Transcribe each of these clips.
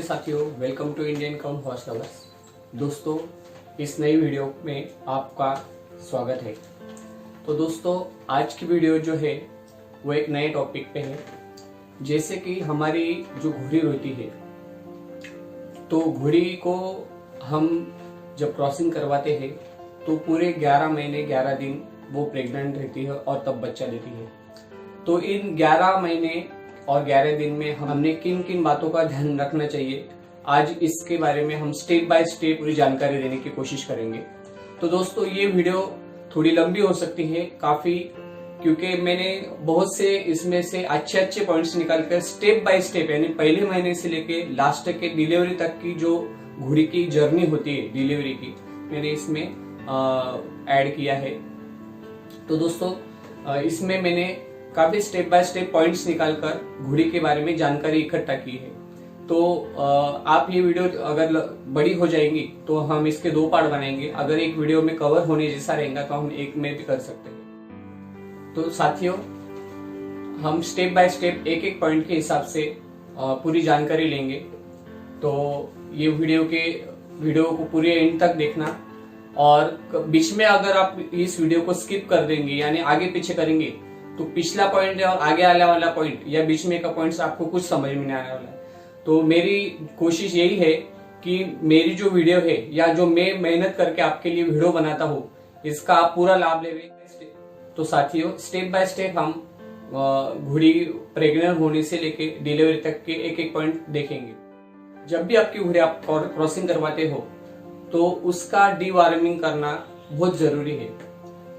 साथियों, welcome to Indian काउन horse lovers. दोस्तों, इस नई वीडियो में आपका स्वागत है। तो दोस्तों, आज की वीडियो जो है वो एक नए टॉपिक पे है। जैसे कि हमारी जो घोड़ी होती है, तो घोड़ी को हम जब क्रॉसिंग करवाते हैं तो पूरे 11 महीने 11 दिन वो प्रेग्नेंट रहती है और तब बच्चा देती है। तो इन 11 महीने और 11 दिन में हमने किन किन बातों का ध्यान रखना चाहिए, आज इसके बारे में हम स्टेप बाय स्टेप पूरी जानकारी देने की कोशिश करेंगे। तो दोस्तों, ये वीडियो थोड़ी लंबी हो सकती है काफी, क्योंकि मैंने बहुत से इसमें से अच्छे पॉइंट्स निकालकर स्टेप बाय स्टेप, यानी पहले महीने से लेके लास्ट के डिलीवरी तक की जो घोड़ी की जर्नी होती है डिलीवरी की, मैंने इसमें ऐड किया है। तो दोस्तों, इसमें मैंने काफी स्टेप बाय स्टेप पॉइंट्स निकालकर घोड़ी के बारे में जानकारी इकट्ठा की है। तो आप ये वीडियो अगर बड़ी हो जाएंगी तो हम इसके 2 पार्ट बनाएंगे। अगर एक वीडियो में कवर होने जैसा रहेगा तो हम एक में भी कर सकते हैं। तो साथियों, हम स्टेप बाय स्टेप एक पॉइंट के हिसाब से पूरी जानकारी लेंगे। तो ये वीडियो को पूरे एंड तक देखना, और बीच में अगर आप इस वीडियो को स्किप कर देंगे यानी आगे पीछे करेंगे तो पिछला पॉइंट और आगे आने वाला पॉइंट या बीच में का पॉइंट आपको कुछ समझ में नहीं आने वाला है। तो मेरी कोशिश यही है कि मेरी जो वीडियो है या जो मैं मेहनत करके आपके लिए वीडियो बनाता हूँ, इसका आप पूरा लाभ ले। तो साथियों, स्टेप बाय स्टेप हम घोड़ी प्रेग्नेंट होने से लेके डिलीवरी तक के एक पॉइंट देखेंगे। जब भी आपकी घोड़ी आप क्रॉसिंग करवाते हो तो उसका डीवार्मिंग करना बहुत जरूरी है।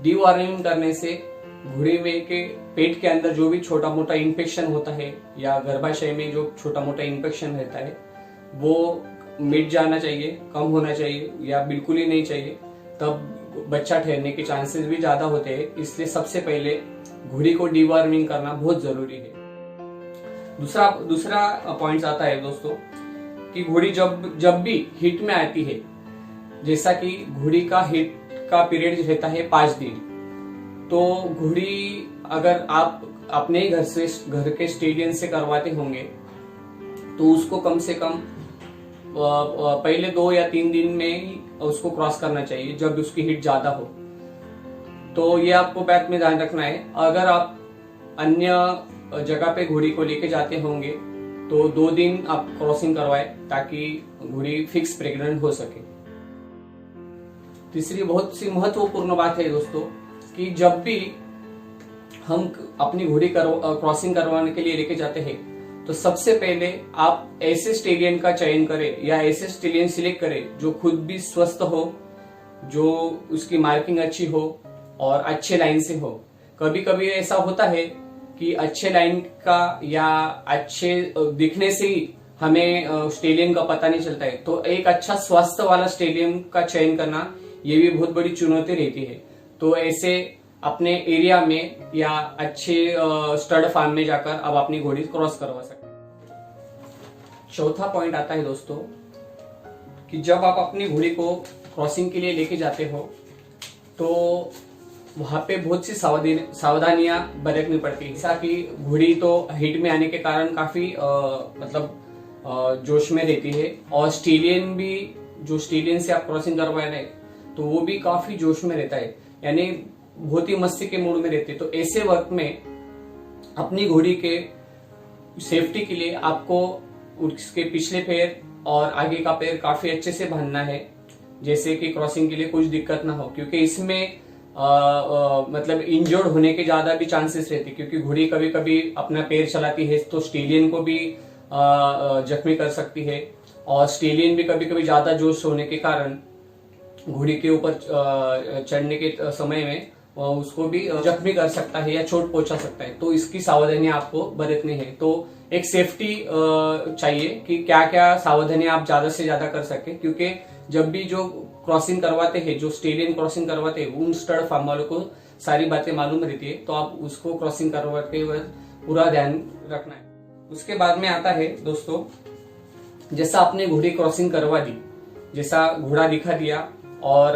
डीवार्मिंग करने से घोड़ी में के पेट के अंदर जो भी छोटा मोटा इन्फेक्शन होता है या गर्भाशय में जो छोटा मोटा इन्फेक्शन रहता है वो मिट जाना चाहिए, कम होना चाहिए या बिल्कुल ही नहीं चाहिए। तब बच्चा ठहरने के चांसेस भी ज्यादा होते हैं। इसलिए सबसे पहले घोड़ी को डीवार्मिंग करना बहुत जरूरी है। दूसरा पॉइंट आता है दोस्तों कि घोड़ी जब भी हिट में आती है, जैसा कि घोड़ी का हिट का पीरियड रहता है 5 दिन, तो घोड़ी अगर आप अपने घर के स्टेडियम से करवाते होंगे तो उसको कम से कम पहले 2 या 3 दिन में ही उसको क्रॉस करना चाहिए जब उसकी हिट ज्यादा हो। तो ये आपको बात में ध्यान रखना है। अगर आप अन्य जगह पे घोड़ी को लेके जाते होंगे तो 2 दिन आप क्रॉसिंग करवाए ताकि घोड़ी फिक्स प्रेग्नेंट हो सके। तीसरी बहुत सी महत्वपूर्ण बात है दोस्तों कि जब भी हम अपनी घोड़ी क्रॉसिंग करवाने के लिए लेके जाते हैं तो सबसे पहले आप ऐसे स्टेडियम का चयन करें या ऐसे स्टेडियम सिलेक्ट करें जो खुद भी स्वस्थ हो, जो उसकी मार्किंग अच्छी हो और अच्छे लाइन से हो। कभी कभी ऐसा होता है कि अच्छे लाइन का या अच्छे दिखने से ही हमें स्टेडियम का पता नहीं चलता है। तो एक अच्छा स्वास्थ्य वाला स्टेडियम का चयन करना ये भी बहुत बड़ी चुनौती रहती है। तो ऐसे अपने एरिया में या अच्छे स्टड फार्म में जाकर अब अपनी घोड़ी क्रॉस करवा सकते हैं। चौथा पॉइंट आता है दोस्तों कि जब आप अपनी घोड़ी को क्रॉसिंग के लिए लेके जाते हो तो वहां पे बहुत सी सावधानियां बरतनी पड़ती है। जैसा कि घोड़ी तो हिट में आने के कारण काफी जोश में रहती है, और स्टेलियन भी, जो स्टेलियन से आप क्रॉसिंग करवा रहे हैं तो वो भी काफी जोश में रहता है, यानी बहुत ही मस्ती के मूड में रहते। तो ऐसे वक्त में अपनी घोड़ी के सेफ्टी के लिए आपको उसके पिछले पैर और आगे का पैर काफी अच्छे से बांधना है, जैसे कि क्रॉसिंग के लिए कुछ दिक्कत ना हो, क्योंकि इसमें मतलब इंजर्ड होने के ज्यादा भी चांसेस रहते, क्योंकि घोड़ी कभी कभी अपना पैर चलाती है तो स्टेलियन को भी जख्मी कर सकती है, और स्टेलियन भी कभी कभी ज्यादा जोश होने के कारण घोड़ी के ऊपर चढ़ने के समय में उसको भी जख्मी कर सकता है या चोट पहुंचा सकता है। तो इसकी सावधानी आपको बरतनी है। तो एक सेफ्टी चाहिए कि क्या क्या सावधानी आप ज्यादा से ज्यादा कर सके, क्योंकि जब भी जो क्रॉसिंग करवाते हैं, जो स्टेडियम क्रॉसिंग करवाते हैं, उन स्टड फार्म वालों को सारी बातें मालूम रहती है। तो आप उसको क्रॉसिंग करवाते हुए पूरा ध्यान रखना है। उसके बाद में आता है दोस्तों, जैसा आपने घोड़ी क्रॉसिंग करवा दी, जैसा घोड़ा दिखा दिया और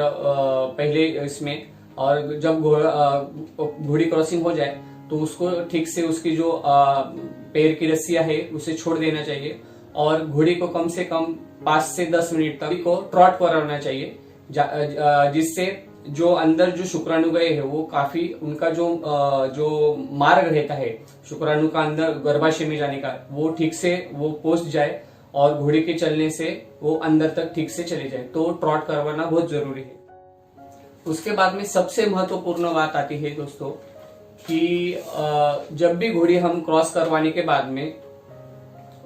पहले इसमें, और जब घोड़ी क्रॉसिंग हो जाए तो उसको ठीक से उसकी जो पैर की रस्सियां है उसे छोड़ देना चाहिए, और घोड़ी को कम से कम 5 से 10 मिनट तक को ट्रॉट कराना चाहिए, जिससे जो अंदर जो शुक्राणु गए हैं वो काफी उनका जो मार्ग रहता है शुक्राणु का अंदर गर्भाशय में जाने का, वो ठीक से वो पहुंच जाए और घोड़े के चलने से वो अंदर तक ठीक से चले जाए। तो ट्रॉट करवाना बहुत जरूरी है। उसके बाद में सबसे महत्वपूर्ण बात आती है दोस्तों कि जब भी घोड़ी हम क्रॉस करवाने के बाद में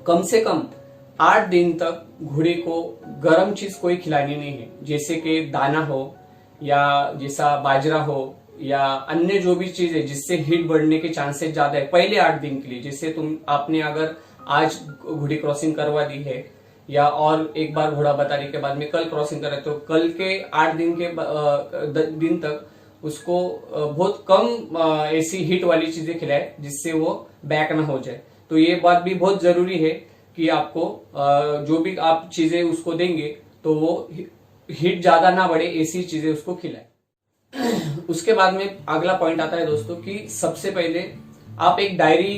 कम से कम 8 दिन तक घोड़े को गर्म चीज कोई खिलानी नहीं है, जैसे कि दाना हो या जैसा बाजरा हो या अन्य जो भी चीज है जिससे हीट बढ़ने के चांसेस ज्यादा है पहले 8 दिन के लिए। जैसे आपने अगर आज घोड़ी क्रॉसिंग करवा दी है या और एक बार घोड़ा बताने के बाद में कल क्रॉसिंग करे, तो कल के 8 दिन तक उसको बहुत कम ऐसी हीट वाली चीजें खिलाए जिससे वो बैक ना हो जाए। तो ये बात भी बहुत जरूरी है कि आपको जो भी आप चीजें उसको देंगे तो वो हीट ज्यादा ना बढ़े, ऐसी चीजें उसको खिलाए। उसके बाद में अगला पॉइंट आता है दोस्तों कि सबसे पहले आप एक डायरी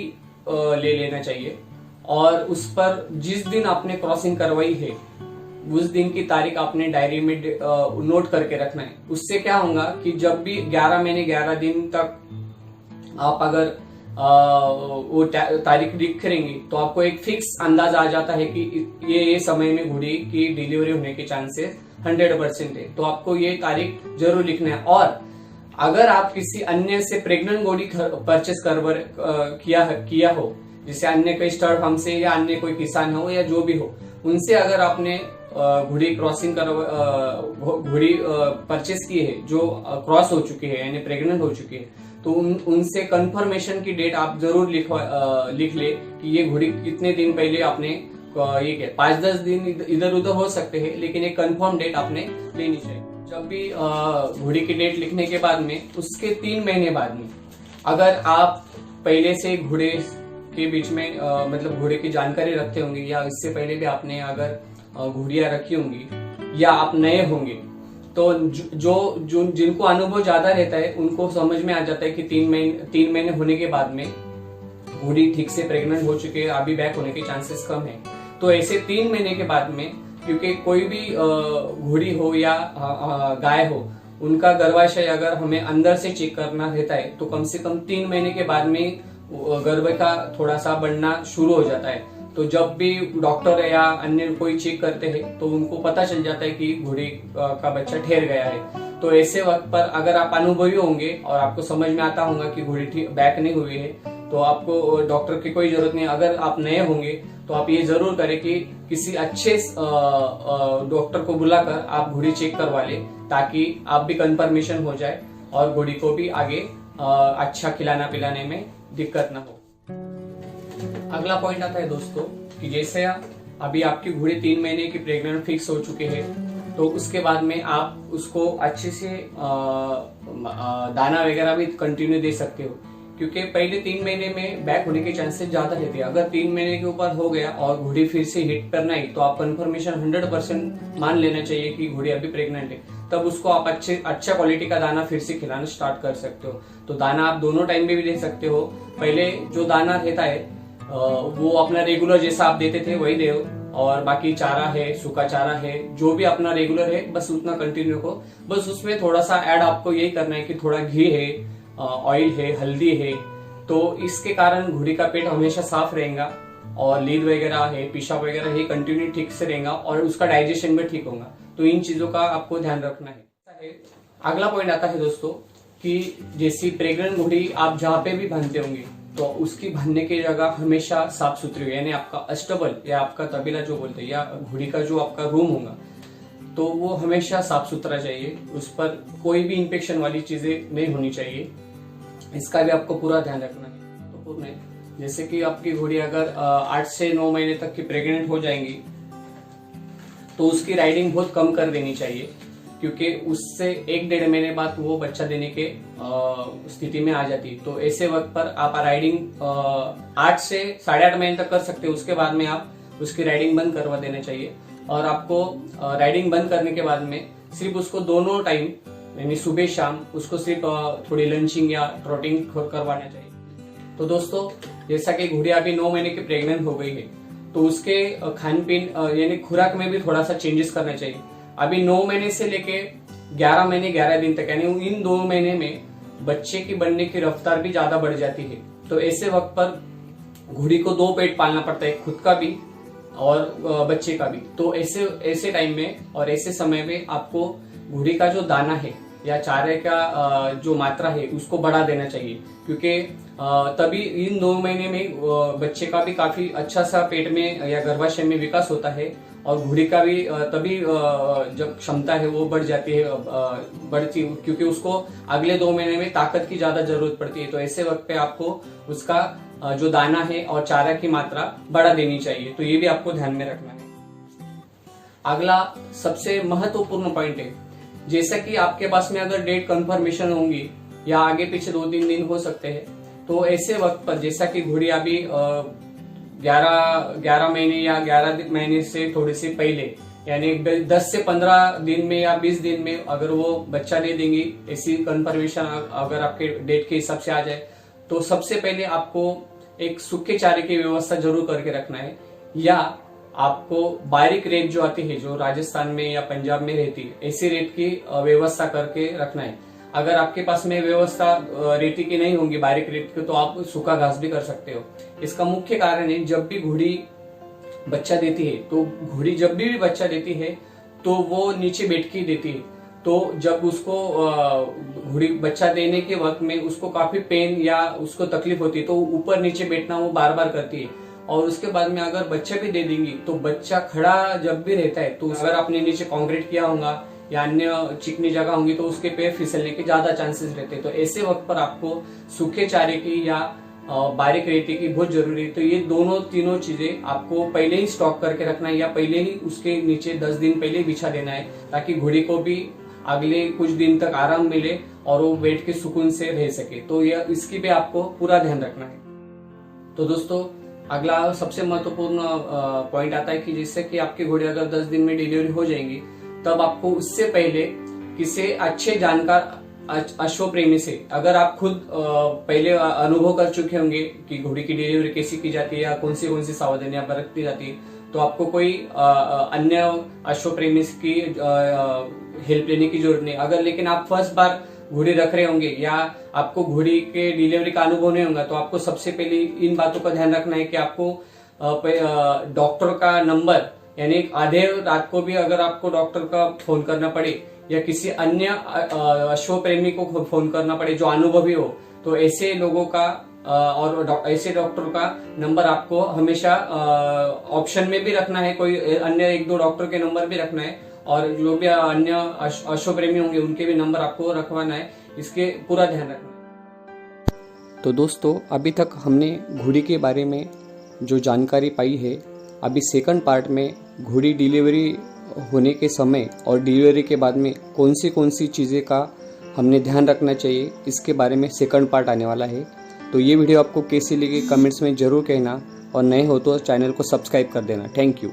ले लेना चाहिए और उस पर जिस दिन आपने क्रॉसिंग करवाई है उस दिन की तारीख आपने डायरी में नोट करके रखना है। उससे क्या होगा कि जब भी 11 महीने 11 दिन तक आप अगर वो तारीख लिख करेंगे तो आपको एक फिक्स अंदाज आ जाता है कि ये समय में घोड़ी की डिलीवरी होने के चांसेस 100% है। तो आपको ये तारीख जरूर लिखना है। और अगर आप किसी अन्य से प्रेग्नेंट घोड़ी परचेस किया हो, जैसे अन्य कोई स्टड फार्म से या अन्य कोई किसान हो या जो भी हो, उनसे अगर आपने घोड़ी परचेस की है जो क्रॉस हो चुकी है यानी प्रेग्नेंट हो चुकी है, तो उनसे कंफर्मेशन की डेट आप जरूर लिख ले कि ये घोड़ी कितने दिन पहले आपने ये क्या 5-10 दिन इधर उधर हो सकते हैं, लेकिन एक कंफर्म डेट आपने लेनी चाहिए। जब भी घोड़ी की डेट लिखने के बाद में उसके 3 महीने बाद में अगर आप पहले से घोड़े के बीच में मतलब घोड़े की जानकारी रखते होंगे या इससे पहले भी आपने अगर घोड़ियां रखी होंगी या आप नए होंगे, तो जो जिनको अनुभव ज्यादा रहता है उनको समझ में आ जाता है कि 3 महीने होने के बाद में घोड़ी ठीक से प्रेग्नेंट हो चुके हैं, अभी बैक होने के चांसेस कम है। तो ऐसे 3 महीने के बाद में, क्योंकि कोई भी घोड़ी हो या गाय हो, उनका गर्भाशय अगर हमें अंदर से चेक करना रहता है तो कम से कम 3 महीने के बाद में गर्भ का थोड़ा सा बढ़ना शुरू हो जाता है। तो जब भी डॉक्टर या अन्य कोई चेक करते हैं तो उनको पता चल जाता है कि घोड़ी का बच्चा ठहर गया है। तो ऐसे वक्त पर अगर आप अनुभवी होंगे और आपको समझ में आता होगा कि घोड़ी बैक नहीं हुई है, तो आपको डॉक्टर की कोई जरूरत नहीं। अगर आप नए होंगे तो आप ये जरूर करें कि किसी अच्छे डॉक्टर को बुलाकर आप घोड़ी चेक करवा ले, ताकि आप भी कंफर्मेशन हो जाए और घोड़ी को भी आगे अच्छा खिलाना पिलाने में दिक्कत ना हो। अगला पॉइंट आता है दोस्तों कि जैसे अभी आपकी घोड़ी 3 महीने की प्रेग्नेंट फिक्स हो चुके हैं, तो उसके बाद में आप उसको अच्छे से दाना वगैरह भी कंटिन्यू दे सकते हो, क्योंकि पहले 3 महीने में बैक होने के चांसेस ज्यादा रहते हैं। अगर 3 महीने के ऊपर हो गया और घोड़ी फिर से हिट पर नहीं, तो आप कंफर्मेशन 100% मान लेना चाहिए कि घोड़ी अभी प्रेग्नेंट है। तब उसको आप अच्छा क्वालिटी का दाना फिर से खिलाना स्टार्ट कर सकते हो। तो दाना आप दोनों टाइम में भी दे सकते हो। पहले जो दाना रहता है वो अपना रेगुलर जैसा आप देते थे वही दे, और बाकी चारा है, सूखा चारा है, जो भी अपना रेगुलर है बस उतना कंटिन्यू को। बस उसमें थोड़ा सा ऐड आपको यही करना है कि थोड़ा घी है, ऑयल है, हल्दी है, तो इसके कारण घोड़ी का पेट हमेशा साफ रहेगा और लीद वगैरह है, पेशाब वगैरह है कंटिन्यू ठीक से रहेगा और उसका डाइजेशन भी ठीक होगा। तो इन चीजों का आपको ध्यान रखना है। अगला पॉइंट आता है दोस्तों कि जैसी प्रेग्नेंट घोड़ी आप जहाँ पे भी बांधते होंगे तो उसकी बांधने की जगह हमेशा साफ सुथरी हो, यानी आपका अष्टबल या आपका तबेला जो बोलते हैं या घोड़ी का जो आपका रूम होगा तो वो हमेशा साफ सुथरा चाहिए। उस पर कोई भी इंफेक्शन वाली चीजें नहीं होनी चाहिए, इसका भी आपको पूरा ध्यान रखना है। तो पूर्ण जैसे कि आपकी घोड़ी अगर 8 से 9 महीने तक की प्रेग्नेंट हो जाएंगी तो उसकी राइडिंग बहुत कम कर देनी चाहिए, क्योंकि उससे 1-1.5 महीने बाद वो बच्चा देने के स्थिति में आ जाती है। तो ऐसे वक्त पर आप राइडिंग 8 से 8.5 महीने तक कर सकते हो। उसके बाद में आप उसकी राइडिंग बंद करवा देना चाहिए। और आपको राइडिंग बंद करने के बाद में सिर्फ उसको दोनों टाइम यानी सुबह शाम उसको सिर्फ थोड़ी लंचिंग या ट्रॉटिंग करवाना चाहिए। तो दोस्तों जैसा कि घोड़ी अभी 9 महीने की प्रेग्नेंट हो गई है तो उसके खान पीन यानी खुराक में भी थोड़ा सा चेंजेस करना चाहिए। अभी 9 महीने से लेके 11 महीने 11 दिन तक यानी इन 2 महीने में बच्चे की बनने की रफ्तार भी ज्यादा बढ़ जाती है। तो ऐसे वक्त पर घोड़ी को 2 पेट पालना पड़ता है, खुद का भी और बच्चे का भी। तो ऐसे टाइम में और ऐसे समय में आपको घोड़ी का जो दाना है या चारे का जो मात्रा है उसको बढ़ा देना चाहिए, क्योंकि तभी इन 2 महीने में बच्चे का भी काफी अच्छा सा पेट में या गर्भाशय में विकास होता है और घोड़ी का भी तभी जब क्षमता है वो बढ़ जाती है बढ़ती, क्योंकि उसको अगले 2 महीने में ताकत की ज्यादा जरूरत पड़ती है। तो ऐसे वक्त पे आपको उसका जो दाना है और चारा की मात्रा बढ़ा देनी चाहिए। तो ये भी आपको ध्यान में रखना है। अगला सबसे महत्वपूर्ण पॉइंट है, जैसा कि आपके पास में अगर डेट कंफर्मेशन होंगी या आगे पीछे 2-3 दिन हो सकते हैं, तो ऐसे वक्त पर जैसा कि घोड़ी अभी 11 महीने या 11 महीने से थोड़े से पहले यानी 10 से 15 दिन में या 20 दिन में अगर वो बच्चा दे देंगी, ऐसी कंफर्मेशन अगर आपके डेट के हिसाब से आ जाए, तो सबसे पहले आपको एक सूखे चारे की व्यवस्था जरूर करके रखना है, या आपको बारीक रेत जो आती है, जो राजस्थान में या पंजाब में रहती है, ऐसी रेत की व्यवस्था करके रखना है। अगर आपके पास में व्यवस्था रेती की नहीं होगी, बारीक रेत की, तो आप सूखा घास भी कर सकते हो। इसका मुख्य कारण है, जब भी घोड़ी बच्चा देती है, तो घोड़ी जब भी बच्चा देती है तो वो नीचे बैठ के देती है। तो जब उसको घोड़ी बच्चा देने के वक्त में उसको काफी पेन या उसको तकलीफ होती है, तो ऊपर नीचे बैठना वो बार बार करती है। और उसके बाद में अगर बच्चा भी दे देंगी तो बच्चा खड़ा जब भी रहता है, तो अगर आपने नीचे कंक्रीट किया होगा या अन्य चिकनी जगह होंगी तो उसके पैर फिसलने के ज्यादा चांसेस रहते हैं। तो ऐसे वक्त पर आपको सूखे चारे की या बारीक रेती की बहुत जरूरी है। तो ये तीनों चीजें आपको पहले ही स्टॉक करके रखना है या पहले ही उसके नीचे 10 दिन पहले बिछा देना है, ताकि घोड़ी को भी अगले कुछ दिन तक आराम मिले और वो बैठ के सुकून से रह सके। तो यह इसकी भी आपको पूरा ध्यान रखना है। तो दोस्तों, अगला सबसे महत्वपूर्ण पॉइंट आता है कि जिससे कि आपकी घोड़ी अगर 10 दिन में डिलीवरी हो जाएंगी, तब आपको उससे पहले किसी अच्छे जानकार अश्व प्रेमी से, अगर आप खुद पहले अनुभव कर चुके होंगे कि घोड़ी की डिलीवरी कैसी की जाती है या कौन सी सावधानियां बरती जाती है, तो आपको कोई अन्य अश्व प्रेमी की हेल्प लेने की जरूरत नहीं। अगर लेकिन आप फर्स्ट बार घोड़ी रख रहे होंगे या आपको घोड़ी के डिलीवरी का अनुभव नहीं होगा, तो आपको सबसे पहले इन बातों का ध्यान रखना है कि आपको डॉक्टर का नंबर, यानी आधे रात को भी अगर आपको डॉक्टर का फोन करना पड़े या किसी अन्य अश्व प्रेमी को फोन करना पड़े जो अनुभवी हो, तो ऐसे लोगों का और ऐसे डॉक्टर का नंबर आपको हमेशा ऑप्शन में भी रखना है। कोई अन्य 1-2 डॉक्टर के नंबर भी रखना है, और जो भी अन्य अश्व प्रेमी होंगे उनके भी नंबर आपको रखवाना है। इसके पूरा ध्यान रखना है। तो दोस्तों, अभी तक हमने घोड़ी के बारे में जो जानकारी पाई है, अभी सेकंड पार्ट में घोड़ी डिलीवरी होने के समय और डिलीवरी के बाद में कौन सी चीज़ें का हमने ध्यान रखना चाहिए, इसके बारे में सेकंड पार्ट आने वाला है। तो ये वीडियो आपको कैसी लगी कमेंट्स में ज़रूर कहना, और नए हो तो चैनल को सब्सक्राइब कर देना। Thank you.